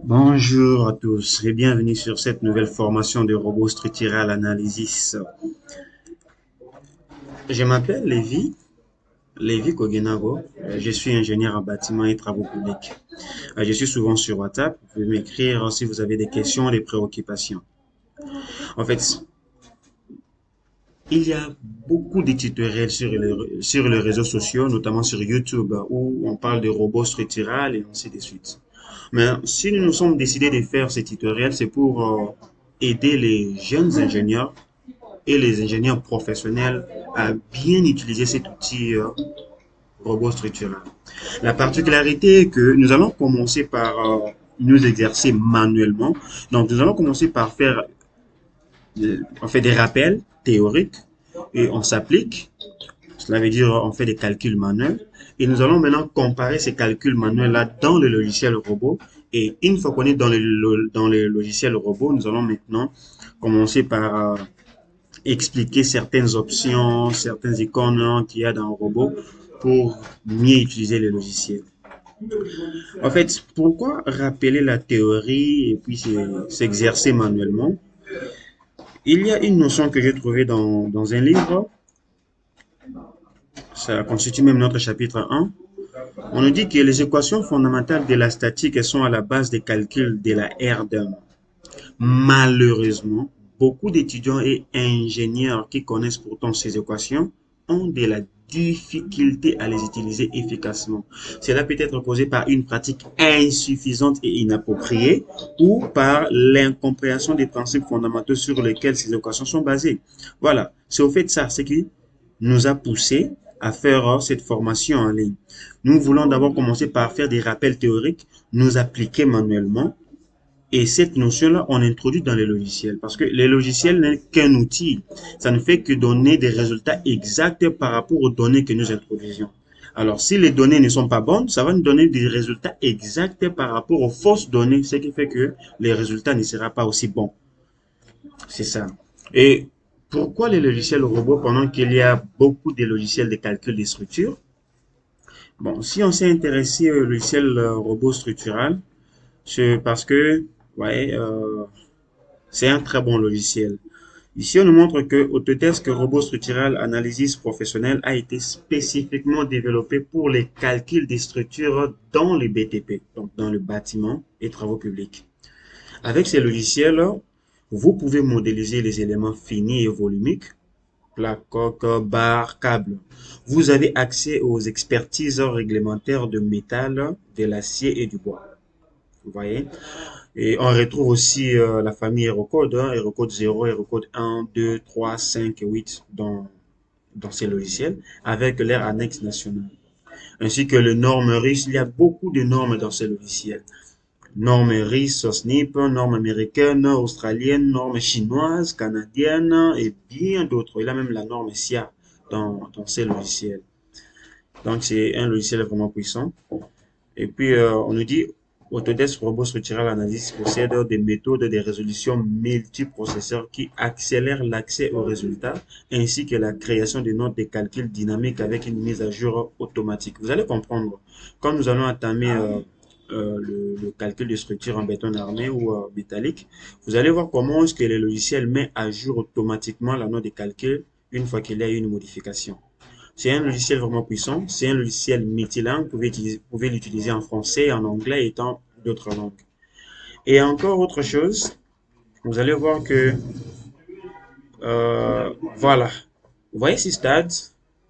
Bonjour à tous et bienvenue sur cette nouvelle formation de robot structural analysis. Je m'appelle Lévi Kogenago. Je suis ingénieur en bâtiment et travaux publics. Je suis souvent sur WhatsApp. Vous pouvez m'écrire si vous avez des questions, des préoccupations. En fait, il y a beaucoup de tutoriels sur les réseaux sociaux, notamment sur YouTube, où on parle de robots structurales et ainsi de suite. Mais si nous nous sommes décidés de faire ces tutoriels, c'est pour aider les jeunes ingénieurs et les ingénieurs professionnels à bien utiliser cet outil robot structural. La particularité est que nous allons commencer par nous exercer manuellement. Donc, nous allons commencer par faire on fait des rappels théoriques et on s'applique. Cela veut dire on fait des calculs manuels. Et nous allons maintenant comparer ces calculs manuels-là dans le logiciel robot. Et une fois qu'on est dans le logiciel robot, nous allons maintenant commencer par expliquer certaines options, certaines icônes qu'il y a dans le robot pour mieux utiliser le logiciel. En fait, pourquoi rappeler la théorie et puis s'exercer manuellement? Il y a une notion que j'ai trouvée dans un livre, ça constitue même notre chapitre 1. On nous dit que les équations fondamentales de la statique sont à la base des calculs de la R d'un. Malheureusement, beaucoup d'étudiants et ingénieurs qui connaissent pourtant ces équations ont de la difficulté à les utiliser efficacement. Cela peut être causé par une pratique insuffisante et inappropriée ou par l'incompréhension des principes fondamentaux sur lesquels ces équations sont basées. Voilà, c'est au fait de ça, ce qui nous a poussé à faire cette formation en ligne. Nous voulons d'abord commencer par faire des rappels théoriques, nous appliquer manuellement et cette notion-là, on introduit dans les logiciels parce que les logiciels n'est qu'un outil. Ça ne fait que donner des résultats exacts par rapport aux données que nous introduisons. Alors, si les données ne sont pas bonnes, ça va nous donner des résultats exacts par rapport aux fausses données, ce qui fait que les résultats ne seront pas aussi bons. C'est ça. Et pourquoi les logiciels robots pendant qu'il y a beaucoup de logiciels de calcul des structures? Bon, si on s'est intéressé au logiciel robot structural, c'est parce que, ouais, c'est un très bon logiciel. Ici, on nous montre que Autodesk Robot Structural Analysis Professionnel a été spécifiquement développé pour les calculs des structures dans les BTP, donc dans le bâtiment et travaux publics. Avec ces logiciels, vous pouvez modéliser les éléments finis et volumiques, plaques, coques, barres, câbles. Vous avez accès aux expertises réglementaires de métal, de l'acier et du bois. Vous voyez? Et on retrouve aussi la famille Aerocode, Aerocode 0, Aerocode 1, 2, 3, 5 et 8 dans ces logiciels, avec leur annexe nationale. Ainsi que les normes RIS, il y a beaucoup de normes dans ces logiciels. Normes RIS, SNIP, normes américaines, australiennes, normes chinoises, canadiennes et bien d'autres. Il y a même la norme SIA dans ces logiciels. Donc c'est un logiciel vraiment puissant. Et puis on nous dit Autodesk Robot Structural Analysis possède des méthodes de résolution multiprocesseurs qui accélèrent l'accès aux résultats ainsi que la création de notes de calcul dynamiques avec une mise à jour automatique. Vous allez comprendre, quand nous allons entamer le calcul de structure en béton armé ou métallique, vous allez voir comment est-ce que le logiciel met à jour automatiquement la note de calcul une fois qu'il y a eu une modification. C'est un logiciel vraiment puissant. C'est un logiciel multilingue. Vous pouvez l'utiliser en français, en anglais et dans d'autres langues. Et encore autre chose, vous allez voir que, voilà. Vous voyez ces stades?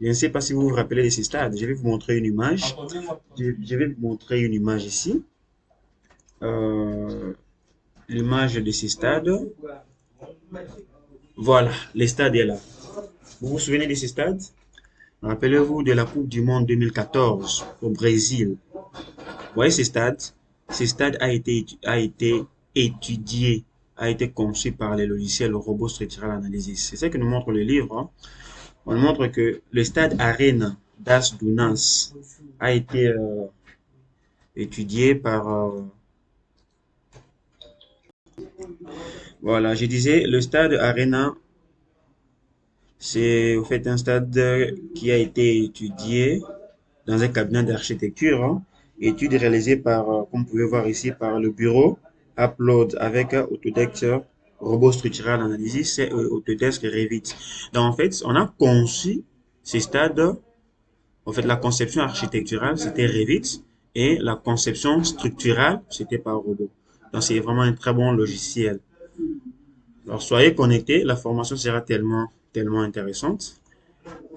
Je ne sais pas si vous vous rappelez de ces stades. Je vais vous montrer une image. Je vais vous montrer une image ici. Euh, L'image de ces stades. Voilà, les stades est là. Vous vous souvenez de ces stades? Rappelez-vous de la Coupe du Monde 2014 au Brésil. Vous voyez ces stades? Ces stades a été étudié, a été conçu par les logiciels Robot Structural Analysis. C'est ça que nous montre le livre. Hein. On nous montre que le stade Arena das Dunas a été étudié par... voilà, je disais, le stade Arena, c'est au fait un stade qui a été étudié dans un cabinet d'architecture. Hein, étude réalisée par, comme vous pouvez voir ici, par le bureau Upload avec Autodesk Robot Structural Analysis, c'est Autodesk Revit. Donc en fait, on a conçu ces stades. En fait, la conception architecturale, c'était Revit et la conception structurale, c'était par robot. Donc c'est vraiment un très bon logiciel. Alors soyez connectés, la formation sera tellement intéressante.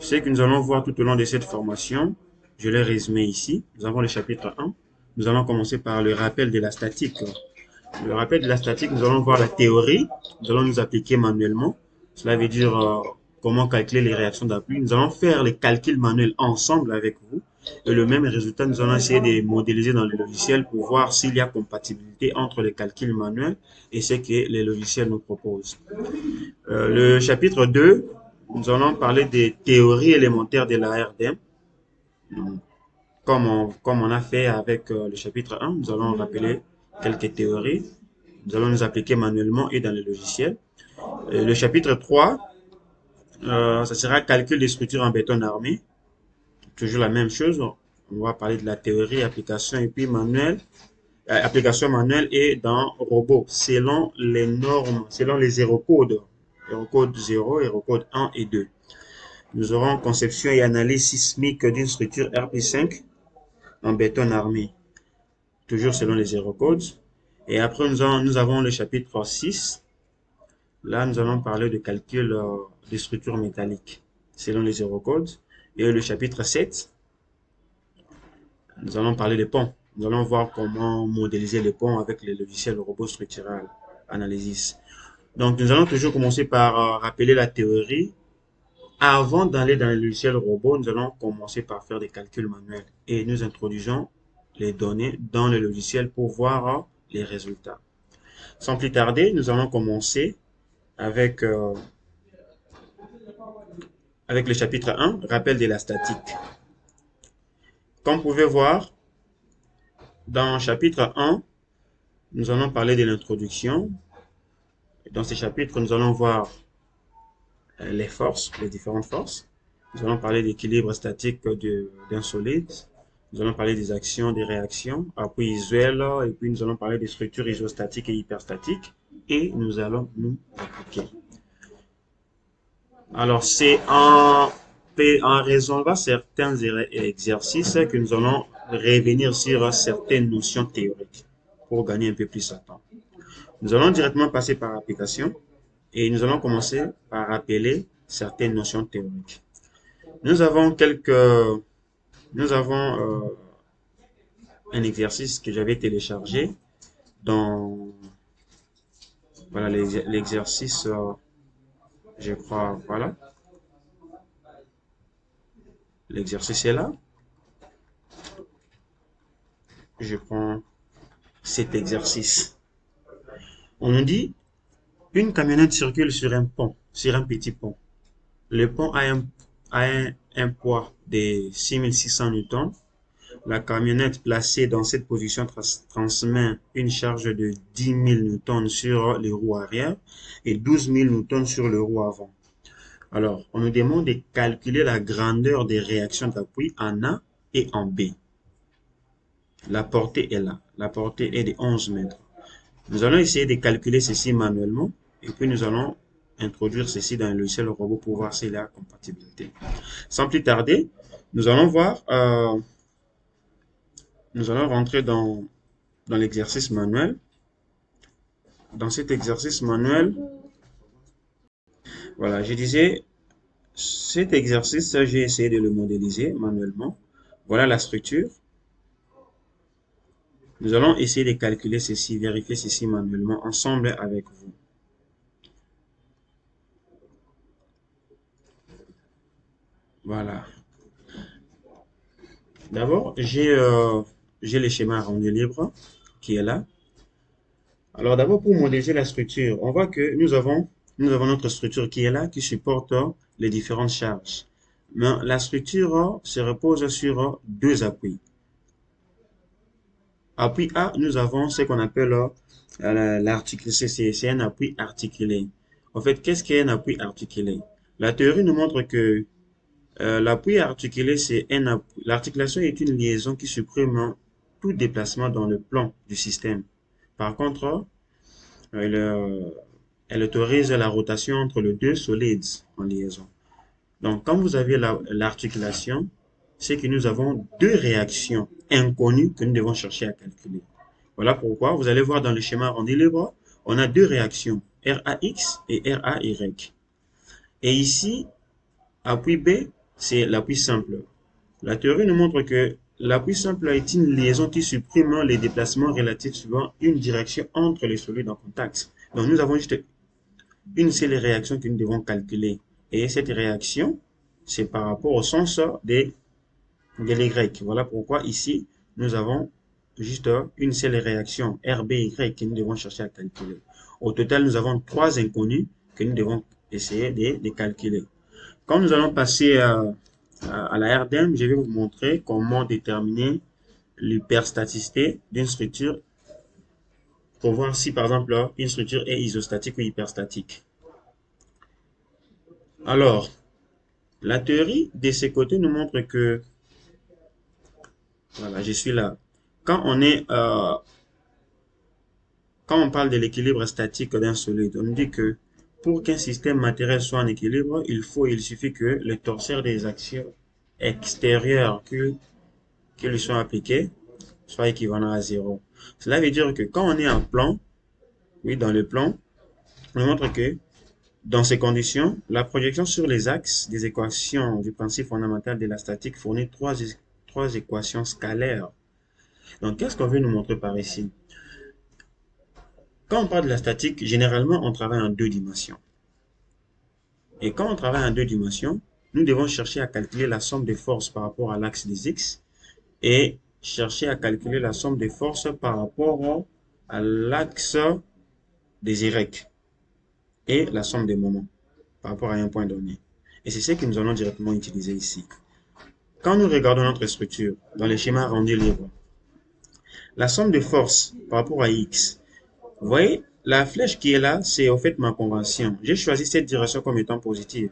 Je sais que nous allons voir tout au long de cette formation, je l'ai résumé ici. Nous avons le chapitre 1. Nous allons commencer par le rappel de la statique. Le rappel de la statique, nous allons voir la théorie. Nous allons nous appliquer manuellement. Cela veut dire comment calculer les réactions d'appui. Nous allons faire les calculs manuels ensemble avec vous. Et le même résultat, nous allons essayer de modéliser dans le logiciel pour voir s'il y a compatibilité entre les calculs manuels et ce que les logiciels nous proposent. Le chapitre 2, nous allons parler des théories élémentaires de la RDM. Comme on a fait avec le chapitre 1, nous allons rappeler quelques théories. Nous allons nous appliquer manuellement et dans le logiciel. Le chapitre 3, ça sera calcul des structures en béton armé. Toujours la même chose. On va parler de la théorie, application et puis manuel. Application manuelle et dans robot, selon les normes, selon les hérocodes. Hérocode 0, hérocode 1 et 2. Nous aurons conception et analyse sismique d'une structure RP5 en béton armé, toujours selon les hérocodes. Et après, nous avons le chapitre 6. Là, nous allons parler de calcul des structures métalliques, selon les hérocodes. Et le chapitre 7, nous allons parler des ponts. Nous allons voir comment modéliser les ponts avec les logiciels robot structural analysis. Donc, nous allons toujours commencer par rappeler la théorie. Avant d'aller dans le logiciel robot, nous allons commencer par faire des calculs manuels et nous introduisons les données dans le logiciel pour voir les résultats. Sans plus tarder, nous allons commencer avec le chapitre 1, rappel de la statique. Comme vous pouvez voir, dans le chapitre 1, nous allons parler de l'introduction. Dans ce chapitre, nous allons voir les forces, les différentes forces. Nous allons parler d'équilibre statique d'un solide. Nous allons parler des actions, des réactions, appui visuel, et puis nous allons parler des structures isostatiques et hyperstatiques. Et nous allons nous appliquer. Alors, c'est en résolvant certains exercices que nous allons revenir sur certaines notions théoriques pour gagner un peu plus de temps. Nous allons directement passer par application et nous allons commencer par rappeler certaines notions théoriques. Nous avons un exercice que j'avais téléchargé dans voilà l'exercice je crois voilà l'exercice est là. Je prends cet exercice. On nous dit une camionnette circule sur un pont, sur un petit pont. Le pont a un poids de 6600 newtons. La camionnette placée dans cette position transmet une charge de 10 000 newtons sur les roues arrière et 12 000 newtons sur le roue avant. Alors, on nous demande de calculer la grandeur des réactions d'appui en A et en B. La portée est là. La portée est de 11 mètres. Nous allons essayer de calculer ceci manuellement et puis nous allons introduire ceci dans le logiciel robot pour voir s'il y a compatibilité. Sans plus tarder, nous allons voir, nous allons rentrer dans l'exercice manuel. Dans cet exercice manuel, voilà, je disais, cet exercice, j'ai essayé de le modéliser manuellement. Voilà la structure. Nous allons essayer de calculer ceci, vérifier ceci manuellement ensemble avec vous. Voilà. D'abord, j'ai le schéma rendu libre qui est là. Alors d'abord, pour modéliser la structure, on voit que nous avons notre structure qui est là, qui supporte les différentes charges. Mais la structure se repose sur deux appuis. Appui A, nous avons ce qu'on appelle l'articulé. C'est un appui articulé. En fait, qu'est-ce qu'est un appui articulé? La théorie nous montre que l'appui articulé, c'est un l'articulation est une liaison qui supprime tout déplacement dans le plan du système. Par contre, elle autorise la rotation entre les deux solides en liaison. Donc, quand vous avez l'articulation, c'est que nous avons deux réactions inconnues que nous devons chercher à calculer. Voilà pourquoi vous allez voir dans le schéma rendu libre, on a deux réactions, RAX et RAY. Et ici, appui B, c'est l'appui simple. La théorie nous montre que l'appui simple est une liaison qui supprime les déplacements relatifs suivant une direction entre les solides en contact. Donc nous avons juste une seule réaction que nous devons calculer. Et cette réaction, c'est par rapport au sens de l'Y. Voilà pourquoi ici, nous avons juste une seule réaction, RBY, que nous devons chercher à calculer. Au total, nous avons trois inconnus que nous devons essayer de calculer. Quand nous allons passer à la RDM, je vais vous montrer comment déterminer l'hyperstaticité d'une structure pour voir si, par exemple, une structure est isostatique ou hyperstatique. Alors, la théorie de ces côtés nous montre que, voilà, je suis là. Quand on parle de l'équilibre statique d'un solide, on dit que pour qu'un système matériel soit en équilibre, il suffit que le torsaire des actions extérieures qui lui sont appliquées soit équivalent à 0. Cela veut dire que quand on est en plan, oui, dans le plan, on montre que dans ces conditions, la projection sur les axes des équations du principe fondamental de la statique fournit trois équations scalaires. Donc, qu'est-ce qu'on veut nous montrer par ici? Quand on parle de la statique, généralement, on travaille en deux dimensions. Et quand on travaille en deux dimensions, nous devons chercher à calculer la somme des forces par rapport à l'axe des X et chercher à calculer la somme des forces par rapport à l'axe des Y et la somme des moments par rapport à un point donné. Et c'est ce que nous allons directement utiliser ici. Quand nous regardons notre structure dans les schémas rendus libres, la somme de forces par rapport à X, vous voyez, la flèche qui est là, c'est au fait ma convention. J'ai choisi cette direction comme étant positive.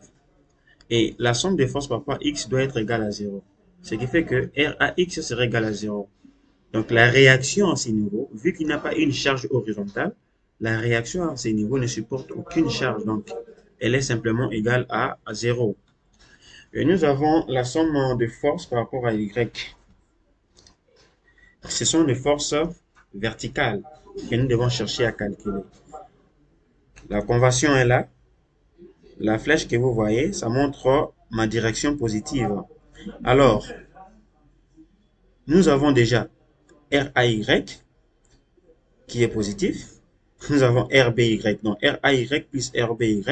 Et la somme des forces par rapport à X doit être égale à 0. Ce qui fait que RAX serait égal à 0. Donc la réaction à ces niveaux, vu qu'il n'y a pas une charge horizontale, la réaction à ces niveaux ne supporte aucune charge. Donc elle est simplement égale à 0. Et nous avons la somme de forces par rapport à Y. Ce sont des forces verticales que nous devons chercher à calculer. La convention est là. La flèche que vous voyez, ça montre ma direction positive. Alors, nous avons déjà RAY qui est positif. Nous avons RBY. Donc, RAY plus RBY.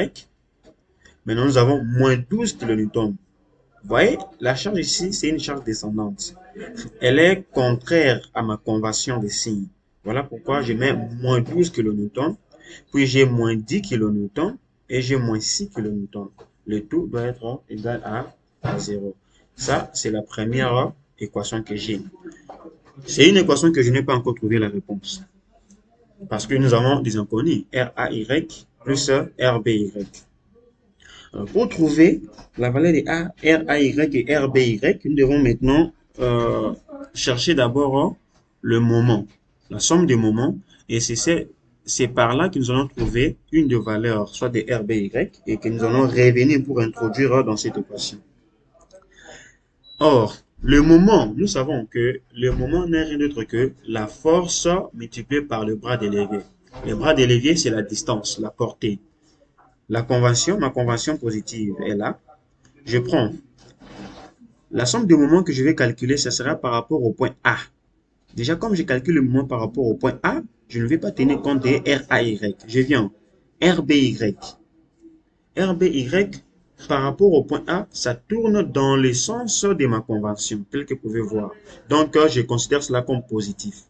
Maintenant, nous avons moins 12 kN. Vous voyez, la charge ici, c'est une charge descendante. Elle est contraire à ma convention de signes. Voilà pourquoi je mets moins 12 kN. Puis j'ai moins 10 kN et j'ai moins 6 kN. Le tout doit être égal à 0. Ça, c'est la première équation que j'ai. C'est une équation que je n'ai pas encore trouvé la réponse. Parce que nous avons des inconnus, RAY plus RBY. Alors, pour trouver la valeur de RAY et RBY, nous devons maintenant chercher d'abord le moment, la somme des moments, et c'est par là que nous allons trouver une des valeurs, soit de RBY, et que nous allons revenir pour introduire dans cette équation. Or, le moment, nous savons que le moment n'est rien d'autre que la force multipliée par le bras de levier. Le bras de levier, c'est la distance, la portée. La convention, ma convention positive est là. Je prends la somme de moments que je vais calculer, ça sera par rapport au point A. Déjà, comme je calcule le moment par rapport au point A, je ne vais pas tenir compte de RAY. Je viens RBY. RBY, par rapport au point A, ça tourne dans le sens de ma convention, tel que vous pouvez voir. Donc, je considère cela comme positif.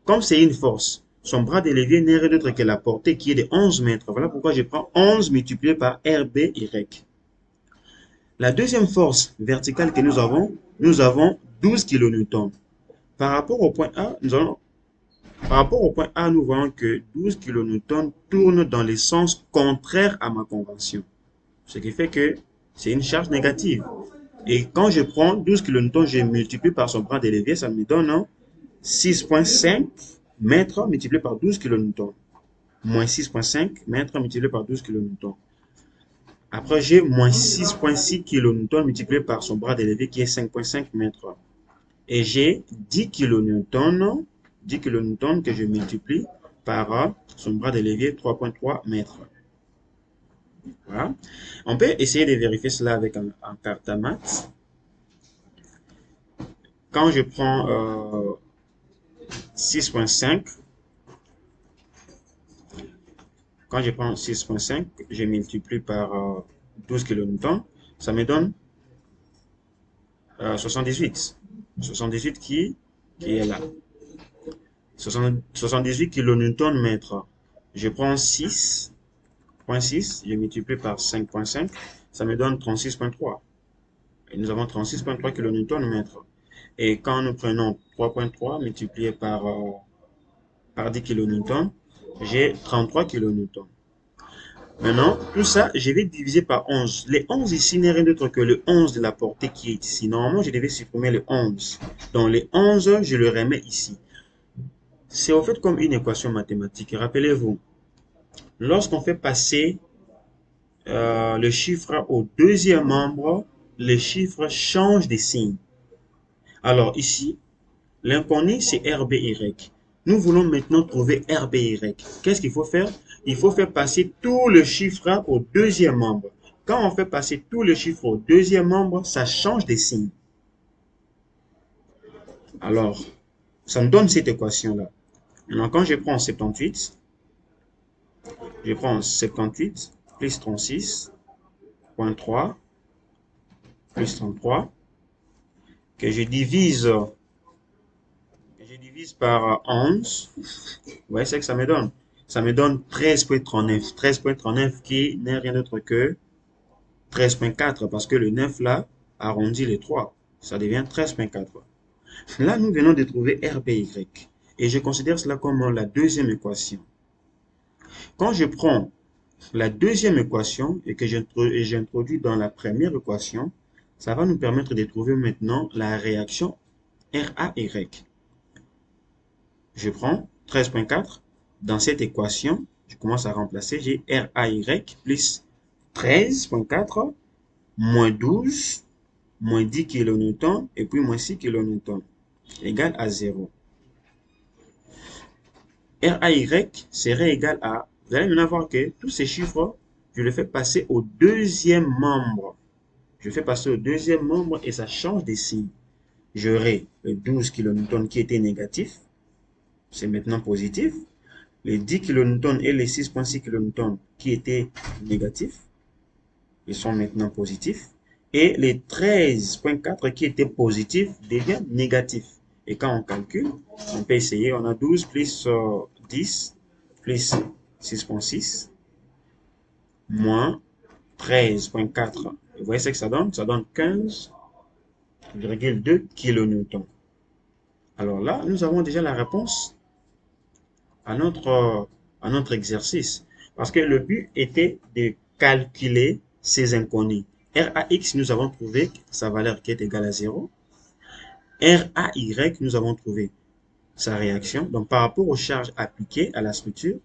Comme c'est une force, son bras de levier n'est rien d'autre que la portée qui est de 11 mètres. Voilà pourquoi je prends 11 multiplié par RBY. La deuxième force verticale que nous avons 12 kN. Par rapport au point A, nous voyons que 12 kN tourne dans le sens contraire à ma convention. Ce qui fait que c'est une charge négative. Et quand je prends 12 kN, je multiplie par son bras de levier, ça me donne 6,5 mètres multiplié par 12 kilonewtons. Moins 6,5 mètres multiplié par 12 kilonewtons. Après, j'ai moins 6,6 kilonewtons multiplié par son bras d'élevé qui est 5,5 mètres. Et j'ai 10 kilonewtons que je multiplie par son bras de levier 3,3 mètres. Voilà. On peut essayer de vérifier cela avec un Cartamath. Quand je prends 6,5, je multiplie par 12 kilonewtons, ça me donne 78. 78 qui est là. 78 kilonewtons mètres. Je prends 6,6, je multiplie par 5,5, ça me donne 36,3. Et nous avons 36,3 kilonewtons mètres. Et quand nous prenons 3,3 multiplié par 10 kilonewtons, j'ai 33 kilonewtons. Maintenant, tout ça, je vais diviser par 11. Les 11 ici n'est rien d'autre que le 11 de la portée qui est ici. Normalement, je devais supprimer le 11. Donc, les 11, je le remets ici. C'est en fait comme une équation mathématique. Rappelez-vous, lorsqu'on fait passer le chiffre au deuxième membre, le chiffre change de signe. Alors ici, l'inconnu c'est RBY. Nous voulons maintenant trouver RBY. Qu'est-ce qu'il faut faire? Il faut faire passer tout le chiffre au deuxième membre. Quand on fait passer tout le chiffre au deuxième membre, ça change de signe. Alors, ça me donne cette équation-là. Maintenant, quand je prends 78, je prends 78 plus 36,3 plus 33, que je divise par 11. Vous voyez ce que ça me donne? Ça me donne 13,39. 13,39 qui n'est rien d'autre que 13,4 parce que le 9 là arrondit les 3. Ça devient 13,4. Là, nous venons de trouver RBY. Et je considère cela comme la deuxième équation. Quand je prends la deuxième équation et que j'introduis dans la première équation, ça va nous permettre de trouver maintenant la réaction RAY. Je prends 13,4. Dans cette équation, je commence à remplacer. J'ai RAY plus 13,4 moins 12 moins 10 kilonewtons et puis moins 6 kilonewtons égale à 0. RAY serait égal à, vous allez maintenant voir que tous ces chiffres, je les fais passer au deuxième membre. Je fais passer au deuxième membre et ça change de signe. J'aurai le 12 kilonewtons qui était négatif, c'est maintenant positif. Les 10 kilonewtons et les 6,6 kilonewtons qui étaient négatifs, ils sont maintenant positifs. Et les 13,4 qui étaient positifs deviennent négatifs. Et quand on calcule, on peut essayer, on a 12 plus 10 plus 6,6 moins 13,4. Vous voyez ce que ça donne? Ça donne 15,2 kilonewtons. Alors là, nous avons déjà la réponse à notre exercice. Parce que le but était de calculer ces inconnus. RAX, nous avons trouvé sa valeur qui est égale à 0. RAY, nous avons trouvé sa réaction. Donc, par rapport aux charges appliquées à la structure,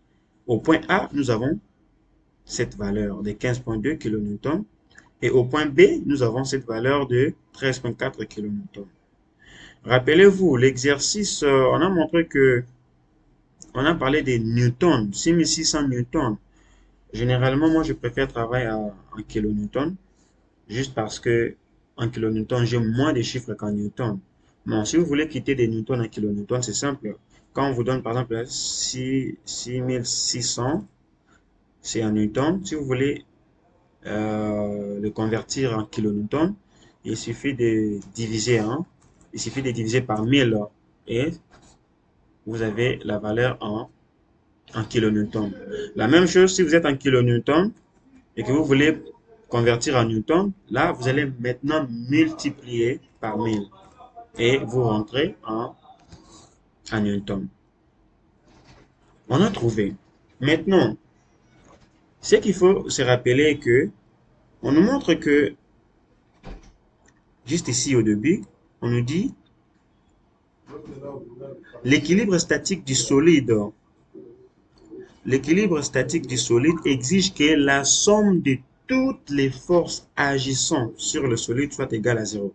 au point A, nous avons cette valeur de 15,2 kN. Et au point B, nous avons cette valeur de 13,4 kN. Rappelez-vous, l'exercice, on a montré que on a parlé des newtons, 6600 newtons. Généralement, moi, je préfère travailler en kilonewtons, juste parce que en kilonewtons, j'ai moins de chiffres qu'en newtons. Bon, si vous voulez quitter des newtons en kilonewtons, c'est simple. Quand on vous donne, par exemple, 6600, c'est en newtons. Si vous voulez le convertir en kilonewtons, il suffit de diviser, il suffit de diviser par 1000 et vous avez la valeur en kilonewtons. La même chose si vous êtes en kilonewtons et que vous voulez convertir en newtons, là vous allez maintenant multiplier par 1000 et vous rentrez en newtons. On a trouvé. Maintenant, ce qu'il faut se rappeler que on nous montre que juste ici au début, on nous dit L'équilibre statique du solide. L'équilibre statique du solide exige que la somme de toutes les forces agissant sur le solide soit égale à zéro.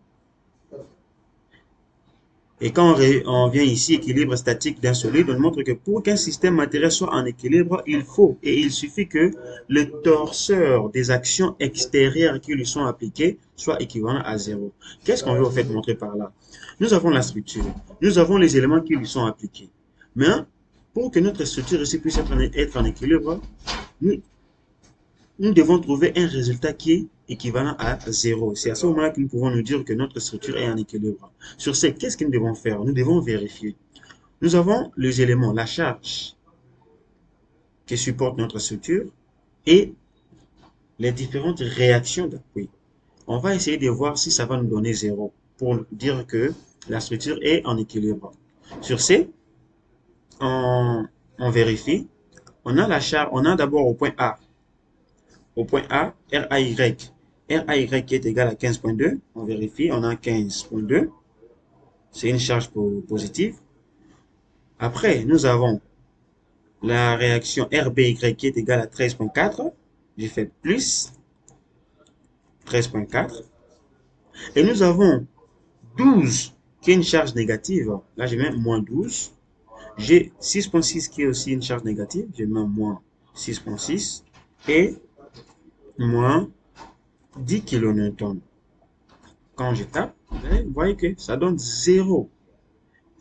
Et quand on vient ici, équilibre statique d'un solide, on montre que pour qu'un système matériel soit en équilibre, il faut et il suffit que le torseur des actions extérieures qui lui sont appliquées soit équivalent à zéro. Qu'est-ce qu'on veut en fait montrer par là? Nous avons la structure, nous avons les éléments qui lui sont appliqués. Mais pour que notre structure ici puisse être en équilibre, nous, nous devons trouver un résultat qui est équivalent à zéro. C'est à ce moment-là que nous pouvons nous dire que notre structure est en équilibre. Sur ce, qu'est-ce que nous devons faire? Nous devons vérifier. Nous avons les éléments, la charge qui supporte notre structure et les différentes réactions d'appui. On va essayer de voir si ça va nous donner zéro pour dire que la structure est en équilibre. Sur ce, on vérifie. On a la charge, on a d'abord au point A. Au point A, RAY. RAY qui est égal à 15,2. On vérifie, on a 15,2. C'est une charge positive. Après, nous avons la réaction RBY qui est égale à 13,4. J'ai fait plus 13,4. Et nous avons 12 qui est une charge négative. Là, je mets moins 12. J'ai 6,6 qui est aussi une charge négative. Je mets moins 6,6. Et moins 10 kN. Quand je tape, vous voyez que ça donne 0.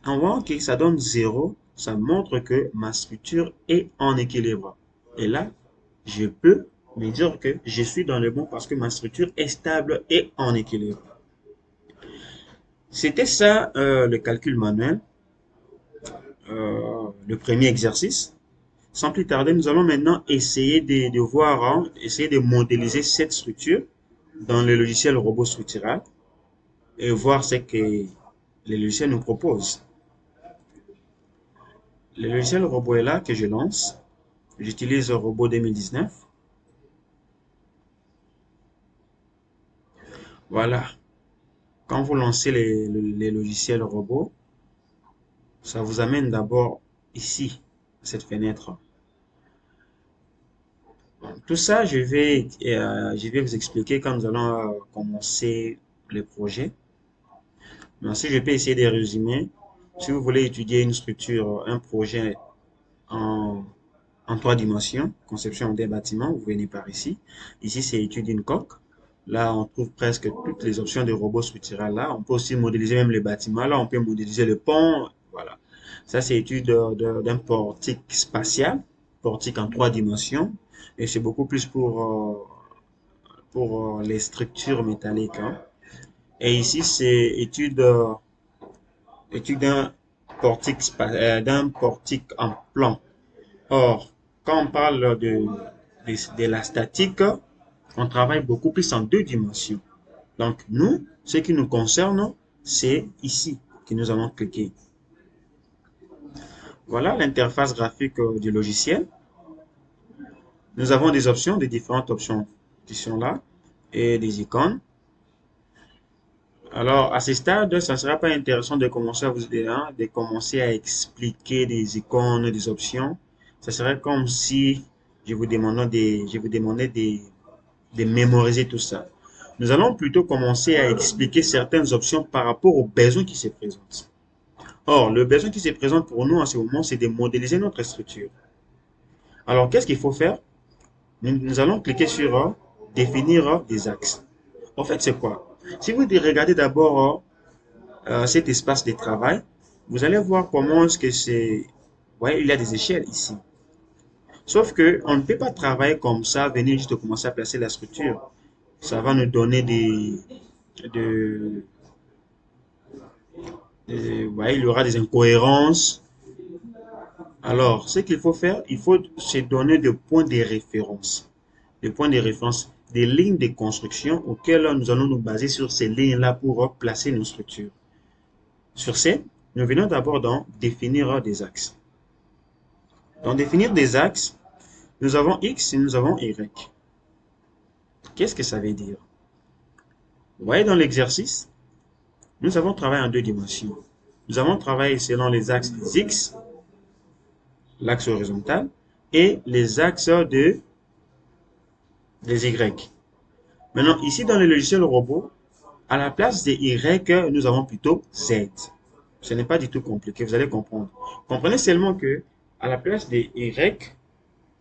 En voyant que ça donne 0, ça montre que ma structure est en équilibre. Et là, je peux me dire que je suis dans le bon parce que ma structure est stable et en équilibre. C'était ça le calcul manuel, le premier exercice. Sans plus tarder, nous allons maintenant essayer de voir, essayer de modéliser cette structure dans le logiciel robot structural et voir ce que les logiciels nous proposent. Le logiciel robot est là que je lance. J'utilise Robot 2019. Voilà. Quand vous lancez les logiciels robots, ça vous amène d'abord ici, cette fenêtre. Tout ça, je vais vous expliquer quand nous allons commencer le projet. Mais si je peux essayer de résumer, si vous voulez étudier une structure, un projet en, en 3 dimensions, conception des bâtiments, vous venez par ici. Ici, c'est étude d'une coque. Là, on trouve presque toutes les options de robots structurels. Là, on peut aussi modéliser même les bâtiments. Là, on peut modéliser le pont. Voilà. Ça, c'est étude d'un portique spatial, portique en 3 dimensions. Et c'est beaucoup plus pour les structures métalliques. Hein. Et ici, c'est étude d'un portique en plan. Or, quand on parle de la statique, on travaille beaucoup plus en 2 dimensions. Donc, nous, ce qui nous concerne, c'est ici que nous allons cliquer. Voilà l'interface graphique du logiciel. Nous avons des options, des différentes options qui sont là et des icônes. Alors, à ce stade, ça ne sera pas intéressant de commencer à vous aider, hein, de commencer à expliquer des icônes, des options. Ça serait comme si je vous demandais de mémoriser tout ça. Nous allons plutôt commencer à expliquer certaines options par rapport aux besoins qui se présentent. Or, le besoin qui se présente pour nous en ce moment, c'est de modéliser notre structure. Alors, qu'est-ce qu'il faut faire? Nous allons cliquer sur définir des axes. En fait, c'est quoi? Si vous regardez d'abord cet espace de travail, vous allez voir comment est-ce que c'est. Vous voyez, il y a des échelles ici. Sauf que on ne peut pas travailler comme ça, venir juste commencer à placer la structure. Ça va nous donner de, vous voyez, il y aura des incohérences. Alors, ce qu'il faut faire, il faut se donner des points de référence. Des points de référence, des lignes de construction auxquelles nous allons nous baser sur ces lignes-là pour placer nos structures. Sur ce, nous venons d'abord dans définir des axes. Dans définir des axes, nous avons X et nous avons Y. Qu'est-ce que ça veut dire? Vous voyez dans l'exercice, nous avons travaillé en 2 dimensions. Nous avons travaillé selon les axes des X, l'axe horizontal, et les axes des Y. Maintenant, ici dans le logiciel robot, à la place des Y, nous avons plutôt Z. Ce n'est pas du tout compliqué, vous allez comprendre. Comprenez seulement que à la place des Y,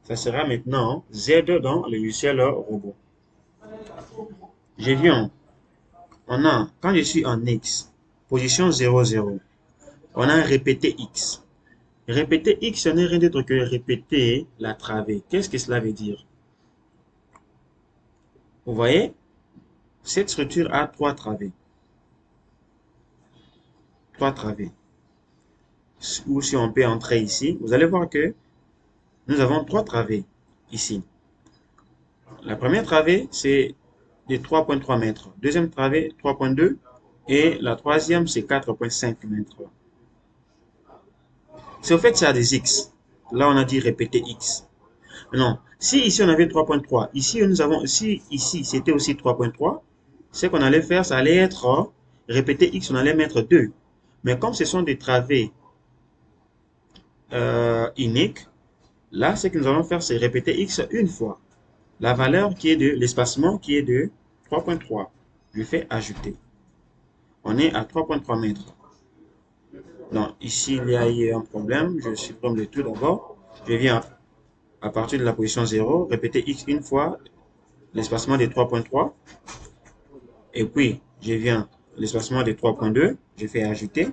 ça sera maintenant Z dans le logiciel robot. Je viens, quand je suis en X, position 0, 0, on a répété X. Répéter X, ce n'est rien d'autre que répéter la travée. Qu'est-ce que cela veut dire? Vous voyez, cette structure a trois travées. Trois travées. Ou si on peut entrer ici, vous allez voir que nous avons trois travées ici. La première travée, c'est de 3,3 mètres. Deuxième travée, 3,2. Et la troisième, c'est 4,5 mètres. C'est au fait, ça a des X. Là, on a dit répéter X. Non. Si ici, on avait 3,3. Ici, nous avons, si ici, c'était aussi 3,3. Ce qu'on allait faire, ça allait être répéter X, on allait mettre 2. Mais comme ce sont des travées uniques, là, ce que nous allons faire, c'est répéter X une fois. La valeur qui est de l'espacement qui est de 3,3. Je fais ajouter. On est à 3,3 mètres. Donc, ici, il y a eu un problème. Je supprime le tout d'abord. Je viens à partir de la position 0, répéter X une fois, l'espacement de 3,3. Et puis, je viens l'espacement de 3,2. Je fais ajouter.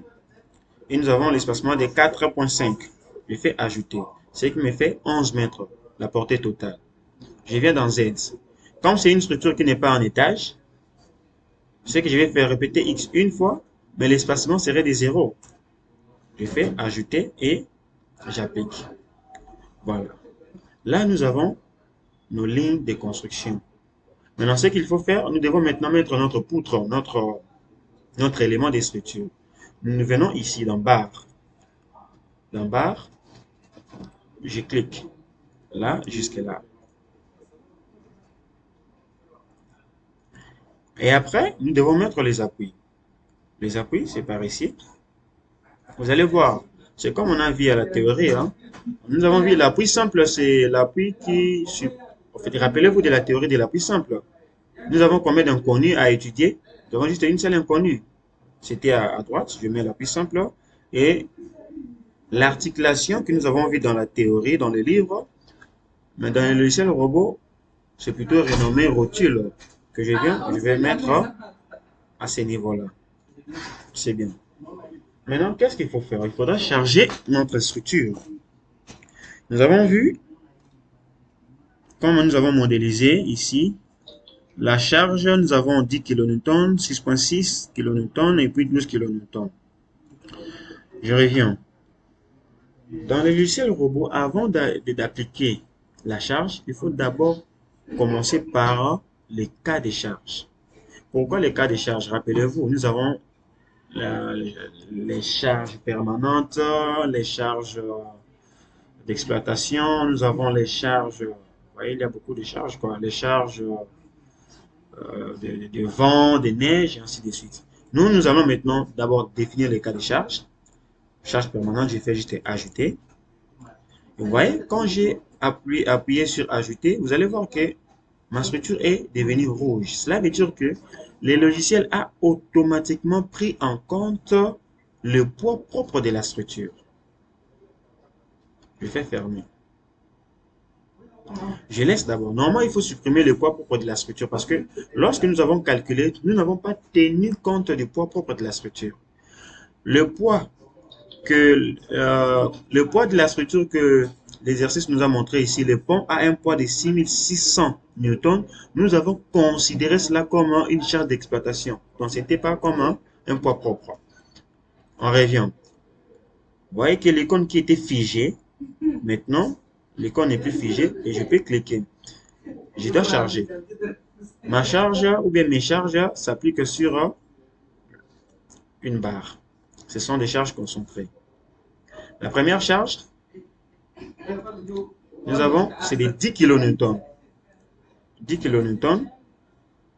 Et nous avons l'espacement de 4,5. Je fais ajouter. Ce qui me fait 11 mètres, la portée totale. Je viens dans Z. Comme c'est une structure qui n'est pas en étage, ce que je vais faire répéter X une fois, mais l'espacement serait de 0. Je fais ajouter et j'applique. Voilà. Là, nous avons nos lignes de construction. Maintenant, ce qu'il faut faire, nous devons maintenant mettre notre poutre, notre élément de structure. Nous venons ici dans barre. Dans barre, je clique là jusque là. Et après, nous devons mettre les appuis. Les appuis, c'est par ici. Vous allez voir, c'est comme on a vu à la théorie. Hein. Nous avons vu l'appui simple, c'est l'appui qui... En fait, rappelez-vous de la théorie de l'appui simple. Nous avons combien d'inconnus à étudier? Nous avons juste une seule inconnue. C'était à droite, je mets l'appui simple. Et l'articulation que nous avons vue dans la théorie, dans le livre, mais dans le logiciel robot, c'est plutôt renommé rotule que je vais mettre à ce niveau-là. C'est bien. Maintenant, qu'est-ce qu'il faut faire? Il faudra charger notre structure. Nous avons vu comment nous avons modélisé ici la charge. Nous avons 10 kN, 6,6 kN et puis 12 kN. Je reviens. Dans le logiciel robot, avant d'appliquer la charge, il faut d'abord commencer par les cas de charge. Pourquoi les cas de charge? Rappelez-vous, nous avons les charges permanentes, les charges d'exploitation, nous avons les charges, vous voyez, il y a beaucoup de charges, quoi, les charges de vent, de neige, et ainsi de suite. Nous allons maintenant d'abord définir les cas de charge. Charge permanente, j'ai fait juste ajouter. Vous voyez, quand j'ai appuyé sur ajouter, vous allez voir que ma structure est devenue rouge. Cela veut dire que le logiciel a automatiquement pris en compte le poids propre de la structure. Je fais fermer. Je laisse d'abord. Normalement, il faut supprimer le poids propre de la structure parce que lorsque nous avons calculé, nous n'avons pas tenu compte du poids propre de la structure. Le poids de la structure que l'exercice nous a montré ici, le pont a un poids de 6600 newtons. Nous avons considéré cela comme une charge d'exploitation. Donc, ce n'était pas comme un poids propre. On revient. Vous voyez que l'icône qui était figée, maintenant, l'icône n'est plus figée et je peux cliquer. Je dois charger. Ma charge ou bien mes charges s'appliquent sur une barre. Ce sont des charges concentrées. La première charge, nous avons, c'est des 10 kN. 10 kN.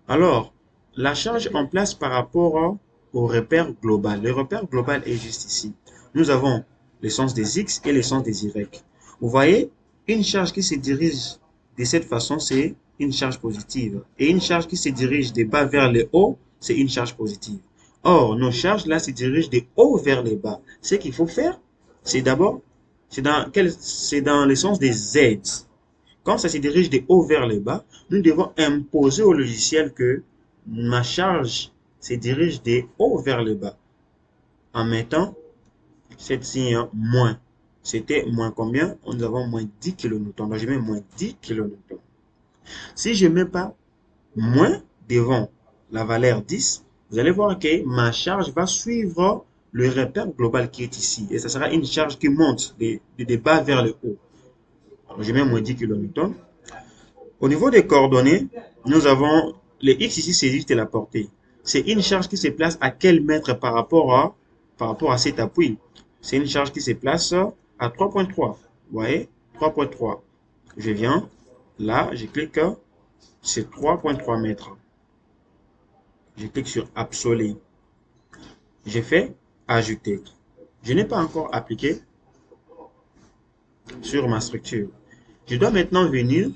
Alors, la charge en place par rapport au repère global. Le repère global est juste ici. Nous avons l'essence des X et l'essence des Y. Vous voyez, une charge qui se dirige de cette façon, c'est une charge positive. Et une charge qui se dirige des bas vers le haut, c'est une charge positive. Or, nos charges là se dirigent des hauts vers les bas. Ce qu'il faut faire, c'est d'abord, c'est dans le sens des Z. Quand ça se dirige des hauts vers les bas, nous devons imposer au logiciel que ma charge se dirige des hauts vers les bas. En mettant cette signe moins. C'était moins combien? Nous avons moins 10 kN. Donc je mets moins 10 kN. Si je ne mets pas moins devant la valeur 10, vous allez voir que ma charge va suivre le repère global qui est ici. Et ça sera une charge qui monte des bas vers le haut. Alors, je mets moins 10 kN. Au niveau des coordonnées, nous avons les X ici, c'est juste la portée. C'est une charge qui se place à quel mètre par rapport à cet appui. C'est une charge qui se place à 3.3. Vous voyez, 3.3. Je viens, là, je clique, c'est 3.3 mètres. Je clique sur absolu. J'ai fait ajouter. Je n'ai pas encore appliqué sur ma structure. Je dois maintenant venir.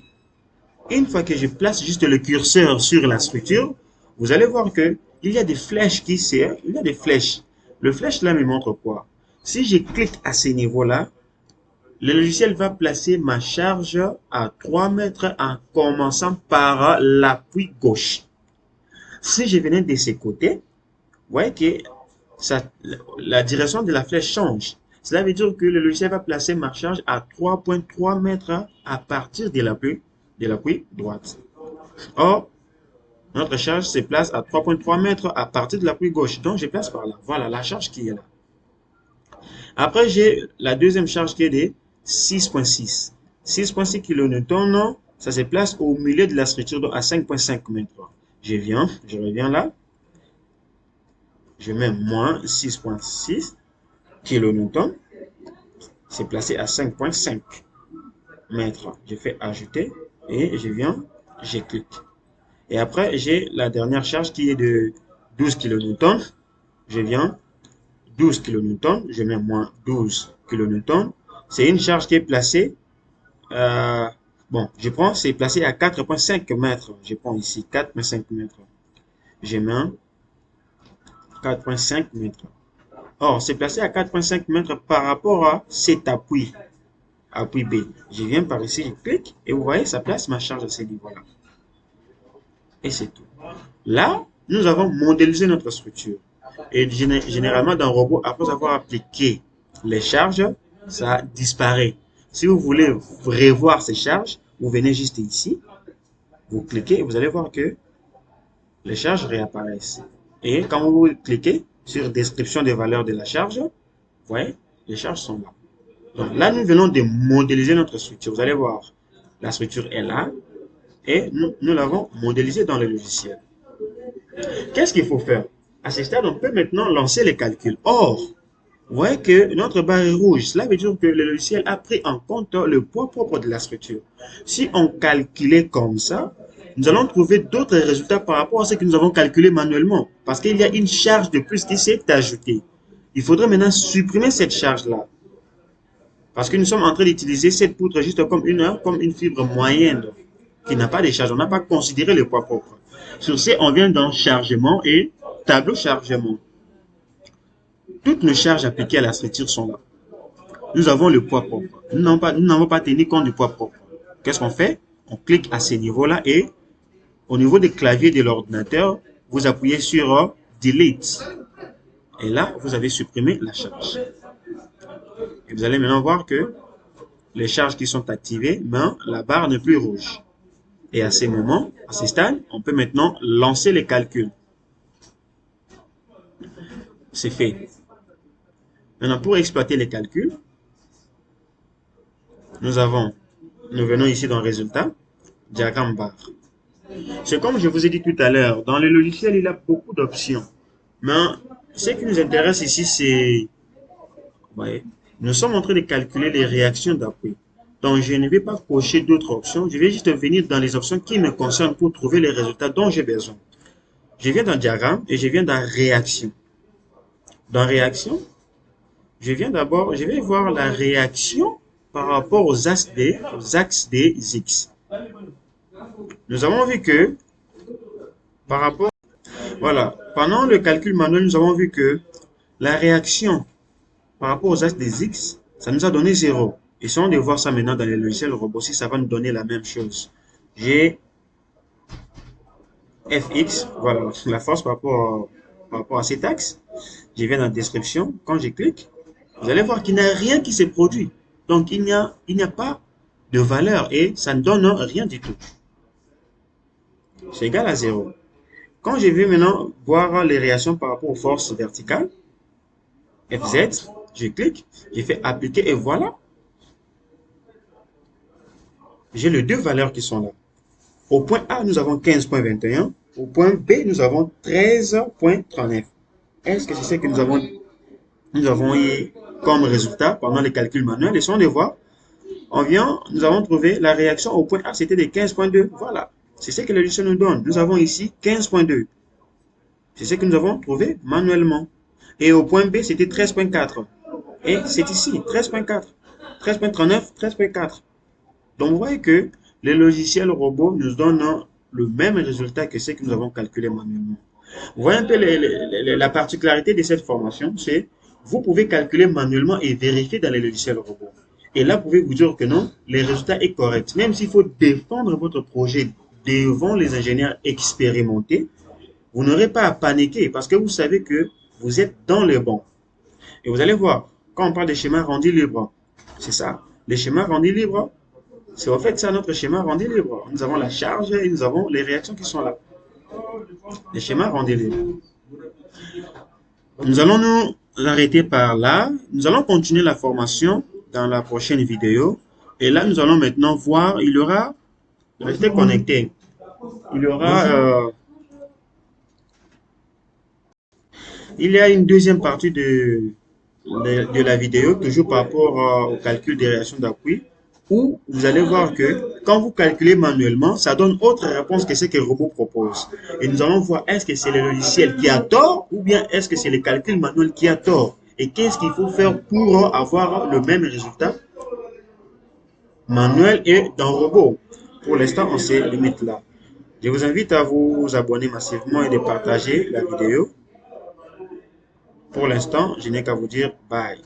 Une fois que je place juste le curseur sur la structure, vous allez voir que il y a des flèches qui servent. Il y a des flèches. Le flèche là me montre quoi? Si je clique à ce niveau-là, le logiciel va placer ma charge à 3 mètres en commençant par l'appui gauche. Si je venais de ce côté, vous voyez que la direction de la flèche change. Cela veut dire que le logiciel va placer ma charge à 3.3 mètres à partir de l'appui droite. Or, notre charge se place à 3.3 mètres à partir de l'appui gauche. Donc, je place par là. Voilà la charge qui est là. Après, j'ai la deuxième charge qui est de 6.6. 6.6 kN, ça se place au milieu de la structure, donc à 5.5 mètres. Je reviens là. Je mets moins 6.6 kN. C'est placé à 5.5 mètres. Je fais ajouter et je clique. Et après, j'ai la dernière charge qui est de 12 kN. Je viens 12 kN, je mets moins 12 kN. C'est une charge qui est placée, c'est placé à 4.5 mètres. Je prends ici 4.5 mètres. Je mets 4.5 mètres. Or, c'est placé à 4.5 mètres par rapport à cet appui B. Je viens par ici, je clique et vous voyez, ça place ma charge à ce niveau-là. Et c'est tout. Là, nous avons modélisé notre structure. Et généralement, dans le robot, après avoir appliqué les charges, ça disparaît. Si vous voulez revoir ces charges, vous venez juste ici, vous cliquez et vous allez voir que les charges réapparaissent. Et quand vous cliquez sur description des valeurs de la charge, vous voyez, les charges sont là. Donc là, nous venons de modéliser notre structure. Vous allez voir, la structure est là et nous l'avons modélisée dans le logiciel. Qu'est-ce qu'il faut faire? À ce stade, on peut maintenant lancer les calculs. Or, vous voyez que notre barre est rouge. Cela veut dire que le logiciel a pris en compte le poids propre de la structure. Si on calculait comme ça, nous allons trouver d'autres résultats par rapport à ce que nous avons calculé manuellement. Parce qu'il y a une charge de plus qui s'est ajoutée. Il faudrait maintenant supprimer cette charge-là. Parce que nous sommes en train d'utiliser cette poutre juste comme une fibre moyenne qui n'a pas de charge. On n'a pas considéré le poids propre. Sur ce, on vient dans chargement et tableau chargement. Toutes nos charges appliquées à la structure sont là. Nous avons le poids propre. Nous n'avons pas tenu compte du poids propre. Qu'est-ce qu'on fait? On clique à ce niveau-là et au niveau des claviers de l'ordinateur, vous appuyez sur Delete. Et là, vous avez supprimé la charge. Et vous allez maintenant voir que les charges qui sont activées, la barre n'est plus rouge. Et à ces moments, à ce stade, on peut maintenant lancer les calculs. C'est fait. Maintenant, pour exploiter les calculs, nous venons ici dans Résultat, diagramme barre. C'est comme je vous ai dit tout à l'heure, dans le logiciel, il y a beaucoup d'options. Mais ce qui nous intéresse ici, c'est... Nous sommes en train de calculer les réactions d'appui. Donc, je ne vais pas cocher d'autres options. Je vais juste venir dans les options qui me concernent pour trouver les résultats dont j'ai besoin. Je viens dans diagramme et je viens dans réaction. Dans réaction, je vais voir la réaction par rapport aux axes des X. Nous avons vu que, par rapport, voilà, pendant le calcul manuel, nous avons vu que la réaction par rapport aux axes des X, ça nous a donné 0. Essayons de voir ça maintenant dans les logiciels robots, si ça va nous donner la même chose. J'ai Fx, voilà, la force par rapport à cet axe. Je vais dans la description, quand je clique, vous allez voir qu'il n'y a rien qui s'est produit. Donc, il n'y a pas de valeur et ça ne donne rien du tout. C'est égal à 0. Quand je vais maintenant voir les réactions par rapport aux forces verticales, Fz, je clique, je fais appliquer et voilà. J'ai les deux valeurs qui sont là. Au point A, nous avons 15.21. Au point B, nous avons 13.39. Est-ce que c'est ce que nous avons eu comme résultat pendant les calculs manuels? Laissons de voir. Nous avons trouvé la réaction au point A, c'était de 15.2. Voilà. C'est ce que le logiciel nous donne. Nous avons ici 15.2. C'est ce que nous avons trouvé manuellement. Et au point B, c'était 13.4. Et c'est ici, 13.4. 13.39, 13.4. Donc, vous voyez que les logiciels robots nous donnent le même résultat que ce que nous avons calculé manuellement. Vous voyez un peu la particularité de cette formation, c'est vous pouvez calculer manuellement et vérifier dans les logiciels robots. Et là, vous pouvez vous dire que non, le résultat est correct. Même s'il faut défendre votre projet devant les ingénieurs expérimentés, vous n'aurez pas à paniquer parce que vous savez que vous êtes dans le bon. Et vous allez voir, quand on parle des schémas rendus libres, c'est ça. Les schémas rendus libres, c'est en fait ça notre schéma rendu libre. Nous avons la charge et nous avons les réactions qui sont là. Les schémas rendus libres. Nous allons nous arrêter par là. Nous allons continuer la formation dans la prochaine vidéo. Et là, nous allons maintenant voir, il y aura, restez connectés, il y aura, il y a une deuxième partie de la vidéo, toujours par rapport au calcul des réactions d'appui, où vous allez voir que quand vous calculez manuellement, ça donne autre réponse que ce que le robot propose. Et nous allons voir est-ce que c'est le logiciel qui a tort ou bien est-ce que c'est le calcul manuel qui a tort. Et qu'est-ce qu'il faut faire pour avoir le même résultat manuel et dans le robot. Pour l'instant, on se limite là. Je vous invite à vous abonner massivement et de partager la vidéo. Pour l'instant, je n'ai qu'à vous dire bye.